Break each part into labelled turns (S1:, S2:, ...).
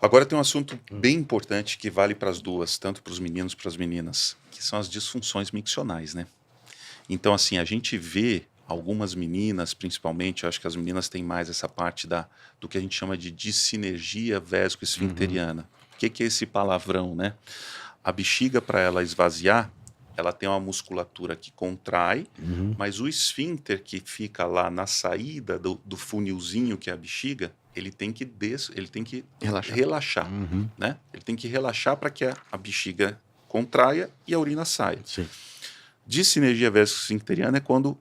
S1: Agora tem um assunto bem importante que vale para as duas, tanto para os meninos como para as meninas, que são as disfunções miccionais, né? Então, assim, a gente vê algumas meninas, principalmente, eu acho que as meninas têm mais essa parte do que a gente chama de dissinergia vesco-esfincteriana. O que é esse palavrão, né? A bexiga, para ela esvaziar, ela tem uma musculatura que contrai, mas o esfíncter que fica lá na saída do funilzinho, que é a bexiga, ele tem que relaxar, né? Ele tem que relaxar para que a bexiga contraia e a urina saia.
S2: Sim.
S1: Dissinergia vesco-esfincteriana é quando,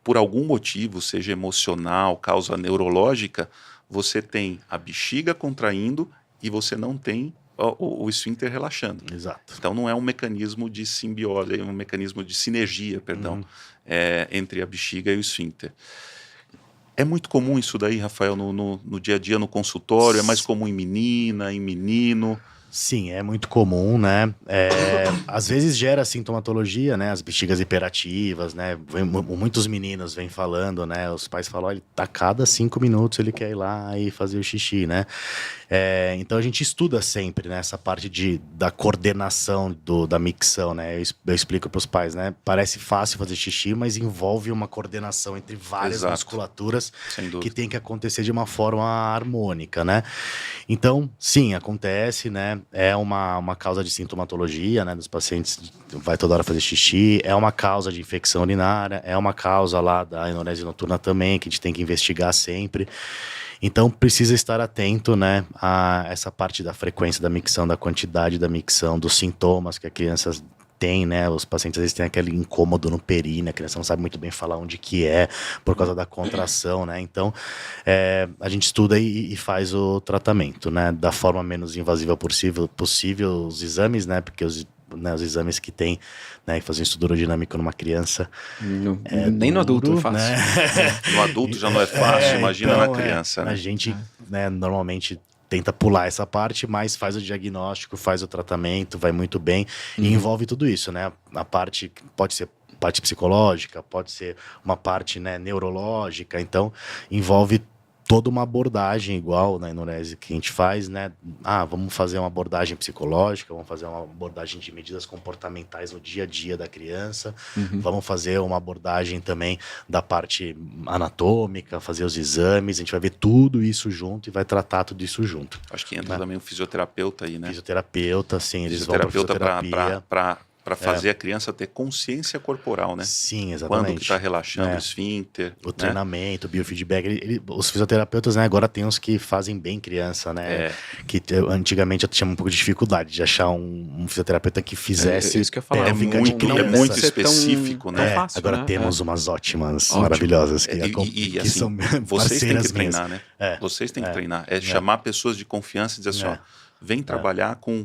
S1: por algum motivo, seja emocional, causa neurológica, você tem a bexiga contraindo e você não tem o esfíncter relaxando.
S2: Exato.
S1: Então não é um mecanismo de simbiose, é um mecanismo de sinergia, perdão, entre a bexiga e o esfíncter. É muito comum isso daí, Rafael, no dia a dia, no consultório? É mais comum em menina, em menino?
S2: Sim, é muito comum, né? Às vezes gera sintomatologia, né? As bexigas hiperativas, né? Muitos meninos vêm falando, né? Os pais falam, olha, a cada 5 minutos ele quer ir lá e fazer o xixi, né? Então a gente estuda sempre, né, essa parte da coordenação da micção, né? Eu explico para os pais, né? Parece fácil fazer xixi, mas envolve uma coordenação entre várias musculaturas que tem que acontecer de uma forma harmônica, né? Então, sim, acontece, né? É uma causa de sintomatologia, né? Dos pacientes vai toda hora fazer xixi, é uma causa de infecção urinária, é uma causa lá da enurese noturna também, que a gente tem que investigar sempre. Então, precisa estar atento, né, a essa parte da frequência da micção, da quantidade da micção, dos sintomas que a criança tem, né? Os pacientes às vezes têm aquele incômodo no períneo, a criança não sabe muito bem falar onde que é, por causa da contração, né? Então, a gente estuda e faz o tratamento, né? Da forma menos invasiva possível os exames, né? Porque os exames que tem, né, que fazer um estudo urodinâmico numa criança
S3: nem no adulto é fácil,
S2: né?
S1: No adulto já não é fácil, imagina
S2: então,
S1: na criança, né?
S2: A gente, né, normalmente tenta pular essa parte, mas faz o diagnóstico, faz o tratamento, vai muito bem e envolve tudo isso, né? A parte pode ser parte psicológica, pode ser uma parte, né, neurológica, então envolve toda uma abordagem igual na enurese que a gente faz, né? Vamos fazer uma abordagem psicológica, vamos fazer uma abordagem de medidas comportamentais no dia a dia da criança, vamos fazer uma abordagem também da parte anatômica, fazer os exames, a gente vai ver tudo isso junto e vai tratar tudo isso junto.
S1: Acho que entra também o fisioterapeuta aí, né?
S2: Fisioterapeuta, sim, eles vão para fisioterapia.
S1: Para fazer a criança ter consciência corporal, né?
S2: Sim, exatamente.
S1: Quando que está relaxando o esfíncter.
S2: O treinamento, o biofeedback. Os fisioterapeutas, né, agora tem uns que fazem bem criança, né? Que antigamente eu tinha um pouco de dificuldade de achar um fisioterapeuta que fizesse.
S3: Isso que eu ia falar.
S1: É muito específico, né?
S3: Fácil,
S2: agora
S3: né?
S2: temos umas ótimas, maravilhosas.
S1: E
S2: que
S1: assim,
S2: são
S1: vocês têm que
S2: minhas.
S1: treinar, né? Vocês têm que treinar. Chamar pessoas de confiança e dizer assim, ó, vem trabalhar com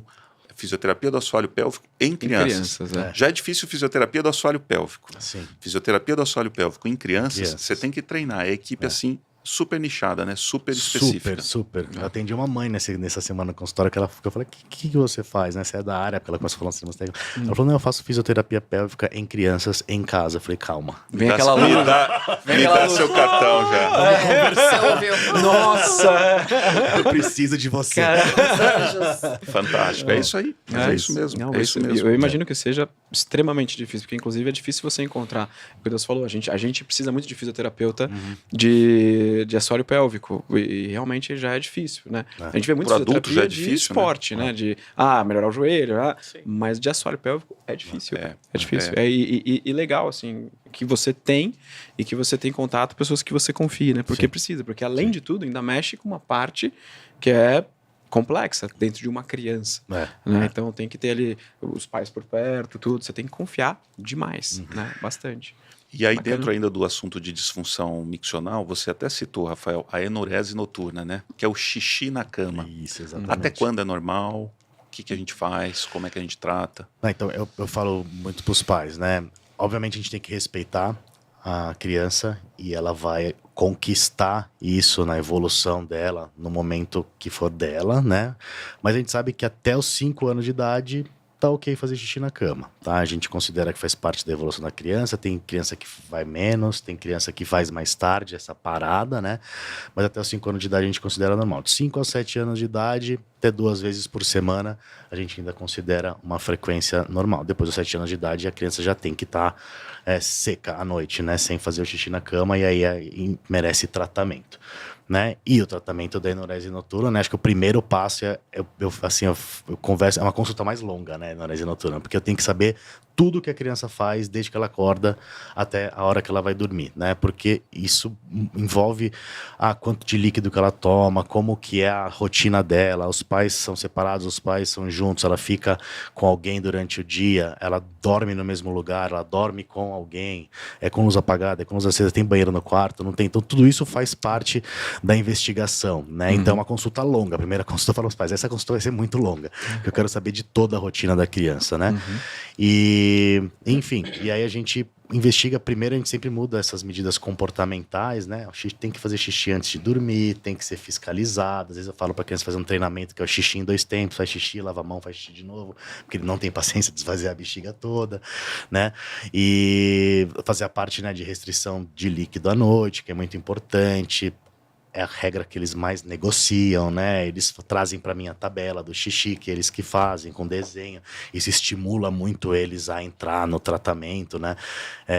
S1: fisioterapia do assoalho pélvico em crianças. Já é difícil fisioterapia do assoalho pélvico.
S2: Sim.
S1: Fisioterapia do assoalho pélvico em crianças, você tem que treinar. É a equipe assim, super nichada, né? Super específica.
S2: Super. Eu atendi uma mãe nessa semana no consultório que eu falei, o que você faz, né? Você é da área, porque ela começou a falar assim, ela falou, não, eu faço fisioterapia pélvica em crianças em casa. Eu falei, calma.
S3: Vem aquela luz.
S1: Me dá seu cartão já.
S3: Nossa!
S2: Eu preciso de você.
S1: Fantástico. É isso aí. É isso mesmo.
S3: Não,
S1: é isso mesmo.
S3: Eu imagino que seja extremamente difícil, porque inclusive é difícil você encontrar, o que Deus falou, a gente precisa muito de fisioterapeuta de assoalho pélvico, e realmente já é difícil, né? A gente vê muito
S1: adulto já é
S3: de
S1: difícil,
S3: esporte, né? De melhorar o joelho, mas de assoalho pélvico é difícil. É difícil. E legal, assim, que você tem e que você tem contato com pessoas que você confia, né? Porque precisa, porque além de tudo, ainda mexe com uma parte que é complexa dentro de uma criança, né? Então tem que ter ali os pais por perto, tudo. Você tem que confiar demais, né? Bastante.
S1: E aí, dentro ainda do assunto de disfunção miccional, você até citou, Rafael, a enurese noturna, né? Que é o xixi na cama.
S2: Isso, exatamente.
S1: Até quando é normal? O que a gente faz? Como é que a gente trata?
S2: Então, eu falo muito para os pais, né? Obviamente a gente tem que respeitar a criança e ela vai conquistar isso na evolução dela, no momento que for dela, né? Mas a gente sabe que até os 5 anos de idade tá ok fazer xixi na cama, tá? A gente considera que faz parte da evolução da criança, tem criança que vai menos, tem criança que faz mais tarde essa parada, né? Mas até os 5 anos de idade a gente considera normal. De 5 aos 7 anos de idade, até 2 vezes por semana, a gente ainda considera uma frequência normal. Depois dos 7 anos de idade, a criança já tem que estar seca à noite, né? Sem fazer o xixi na cama, e aí merece tratamento. Né? E o tratamento da enurese noturna, né? Acho que o primeiro passo eu converso, é uma consulta mais longa, né? Enurese noturna, porque eu tenho que saber tudo que a criança faz desde que ela acorda até a hora que ela vai dormir, né? Porque isso envolve quanto de líquido que ela toma, como que é a rotina dela, os pais são separados, os pais são juntos, ela fica com alguém durante o dia, ela dorme no mesmo lugar, ela dorme com alguém, é com luz apagada, é com luz acesa, tem banheiro no quarto, não tem, então tudo isso faz parte da investigação, né? Então é uma consulta longa, a primeira consulta eu falo aos pais, essa consulta vai ser muito longa, porque eu quero saber de toda a rotina da criança, né? E, enfim, e aí a gente investiga, primeiro a gente sempre muda essas medidas comportamentais, né? O xixi tem que fazer xixi antes de dormir, tem que ser fiscalizado. Às vezes eu falo para criança fazer um treinamento que é o xixi em 2 tempos, faz xixi, lava a mão, faz xixi de novo, porque ele não tem paciência de esvaziar a bexiga toda, né? E fazer a parte, né, de restrição de líquido à noite, que é muito importante. É a regra que eles mais negociam, né? Eles trazem para mim a tabela do xixi, que eles que fazem, com desenho. Isso estimula muito eles a entrar no tratamento, né?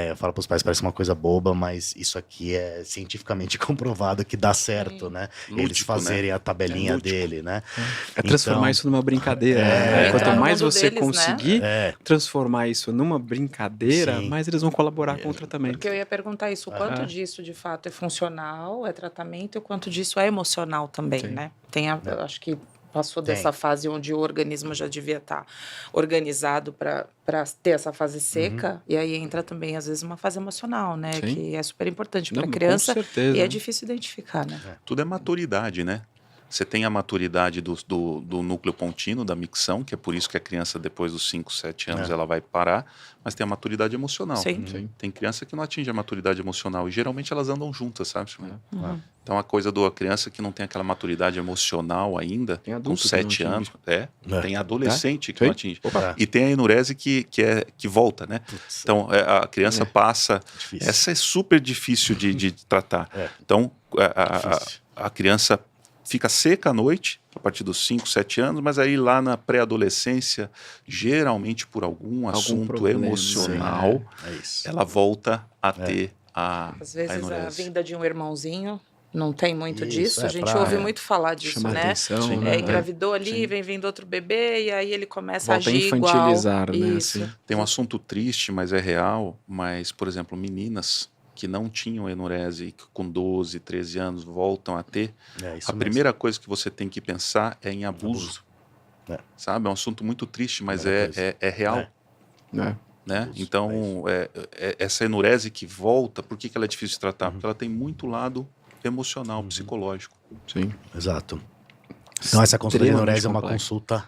S2: Eu falo para os pais, parece uma coisa boba, mas isso aqui é cientificamente comprovado que dá certo, né?
S1: Lúdico,
S2: eles fazerem, né, a tabelinha dele, né?
S3: É transformar isso numa brincadeira. Né? Quanto mais você
S4: deles,
S3: conseguir transformar isso numa brincadeira,
S2: Sim.
S3: mais eles vão colaborar com o tratamento.
S4: Porque eu ia perguntar isso, o quanto disso de fato é funcional, é tratamento, e o quanto disso é emocional também, né? Eu acho que passou dessa fase onde o organismo já devia estar organizado para ter essa fase seca, e aí entra também, às vezes, uma fase emocional, né?
S3: Sim.
S4: Que é super importante para a
S3: Com
S4: criança
S3: certeza,
S4: e é
S3: né?
S4: difícil identificar, né?
S1: Tudo é maturidade, né? Você tem a maturidade do núcleo pontino, da micção, que é por isso que a criança, depois dos 5, 7 anos, ela vai parar, mas tem a maturidade emocional.
S4: Sim.
S1: Tem criança que não atinge a maturidade emocional, e geralmente elas andam juntas, sabe? Então a coisa da criança que não tem aquela maturidade emocional ainda,
S3: Tem
S1: com
S3: adulto que
S1: 7
S3: não
S1: anos,
S3: atinge.
S1: tem adolescente que
S3: Sim.
S1: não atinge.
S3: Opa.
S1: E tem a enurese que volta, né? Então a criança passa...
S2: Difícil.
S1: Essa é super difícil de tratar. Então a criança fica seca à noite, a partir dos 5, 7 anos, mas aí lá na pré-adolescência, geralmente por algum assunto
S3: problema,
S1: emocional, ela volta a ter
S4: Às vezes a
S1: enurese.
S4: vinda de um irmãozinho não tem muito
S2: Isso,
S4: disso. A gente
S2: pra-
S4: ouve muito falar disso,
S3: Chamar
S4: né?
S3: atenção,
S1: Sim.
S3: né?
S4: Engravidou ali, vem vindo outro bebê, e aí ele começa
S3: Volta
S4: a
S3: a
S4: agir
S3: infantilizar,
S4: igual.
S3: né?
S4: Isso.
S3: Assim.
S1: Tem um assunto triste, mas é real, mas, por exemplo, meninas que não tinham enurese e que com 12, 13 anos voltam a ter,
S2: Isso
S1: a
S2: mesmo.
S1: primeira coisa que você tem que pensar é em abuso.
S2: É.
S1: Sabe? É um assunto muito triste, mas
S2: Primeira coisa.
S1: é real.
S3: Né?
S1: Né?
S2: Abuso,
S1: Então, essa enurese que volta, por que ela é difícil de tratar? Porque ela tem muito lado emocional, psicológico.
S3: Sim.
S2: Exato. Então essa consulta de
S3: Extremamente
S2: enurese é uma
S3: complexa.
S2: consulta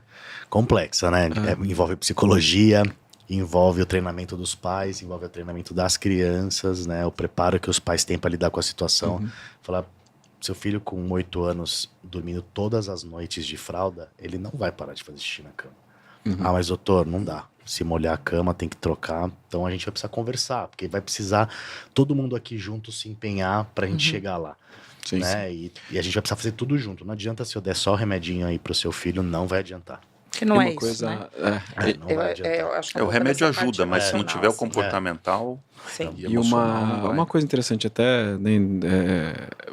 S2: complexa, né? Envolve psicologia, envolve o treinamento dos pais, envolve o treinamento das crianças, né? O preparo que os pais têm para lidar com a situação. Falar, seu filho com 8 anos dormindo todas as noites de fralda, ele não vai parar de fazer xixi na cama. Ah, mas doutor, não dá. Se molhar a cama, tem que trocar. Então a gente vai precisar conversar, porque vai precisar todo mundo aqui junto se empenhar pra gente chegar lá.
S3: Sim,
S2: Né? E a gente vai precisar fazer tudo junto. Não adianta se eu der só o remedinho aí pro seu filho, não vai adiantar.
S4: Que não
S3: E
S4: é
S3: uma
S4: isso,
S3: coisa,
S4: né?
S2: Não vai adiantar.
S4: Eu acho que
S1: O
S4: um pouco
S1: remédio
S4: dessa
S1: ajuda,
S4: parte
S1: mas se não
S4: emocional,
S1: tiver o
S4: assim.
S1: comportamental
S4: Sim.
S1: e
S3: E
S1: emocional, não vai.
S3: uma coisa interessante até, né,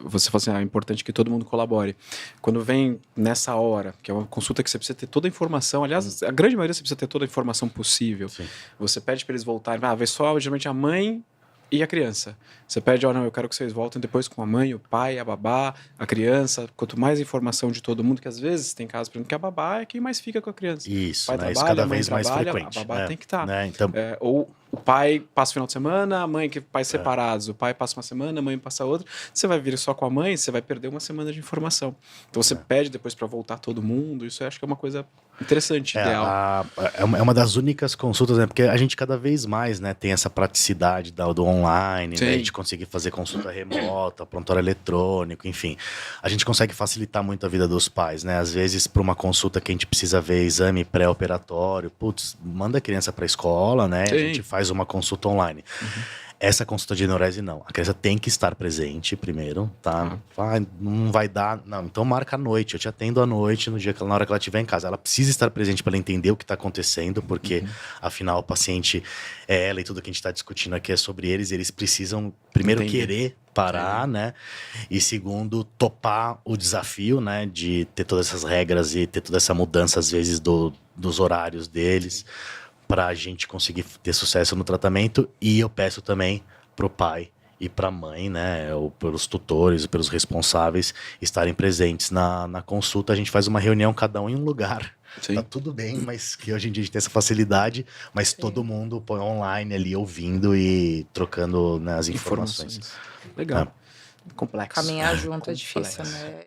S3: você fala assim, é importante que todo mundo colabore. Quando vem nessa hora, que é uma consulta que você precisa ter toda a informação, aliás, a grande maioria você precisa ter toda a informação possível.
S2: Sim.
S3: Você pede para eles voltarem, vai só geralmente a mãe e a criança. Você pede, não, eu quero que vocês voltem depois com a mãe, o pai, a babá, a criança. Quanto mais informação de todo mundo, que às vezes tem casos, por exemplo, que a babá é quem mais fica com a criança.
S2: Isso,
S3: O pai
S2: né? Isso
S3: trabalha,
S2: cada
S3: a mãe
S2: vez mais
S3: trabalha,
S2: frequente.
S3: a babá tem que estar.
S2: Né? Então,
S3: Ou o pai passa o final de semana, a mãe, pais separados, o pai passa uma semana, a mãe passa outra. Você vai vir só com a mãe, você vai perder uma semana de informação. Então você pede depois para voltar todo mundo. Isso eu acho que é uma coisa interessante, ideal.
S2: É uma das únicas consultas, né? Porque a gente cada vez mais, né, tem essa praticidade do online, né? A gente conseguir fazer consulta remota, prontuário eletrônico, enfim. A gente consegue facilitar muito a vida dos pais, né? Às vezes, para uma consulta que a gente precisa ver exame pré-operatório, putz, manda a criança para a escola, né? A gente faz uma consulta online. Essa consulta de enurese, não. A criança tem que estar presente primeiro, tá? Não vai dar... Não, então marca à noite. Eu te atendo à noite, na hora que ela estiver em casa. Ela precisa estar presente para ela entender o que está acontecendo, porque, afinal, o paciente é ela e tudo que a gente está discutindo aqui é sobre eles. Eles precisam, primeiro, querer parar, né? E segundo, topar o desafio, né? De ter todas essas regras e ter toda essa mudança, às vezes, dos horários deles, para a gente conseguir ter sucesso no tratamento. E eu peço também pro pai e para a mãe, né, ou pelos tutores, pelos responsáveis estarem presentes na consulta. A gente faz uma reunião, cada um em um lugar. Tá tudo bem, mas que hoje em dia a gente tem essa facilidade, mas todo mundo põe online ali, ouvindo e trocando, né, as informações.
S3: Legal. Complexo.
S4: Caminhar junto é difícil, né?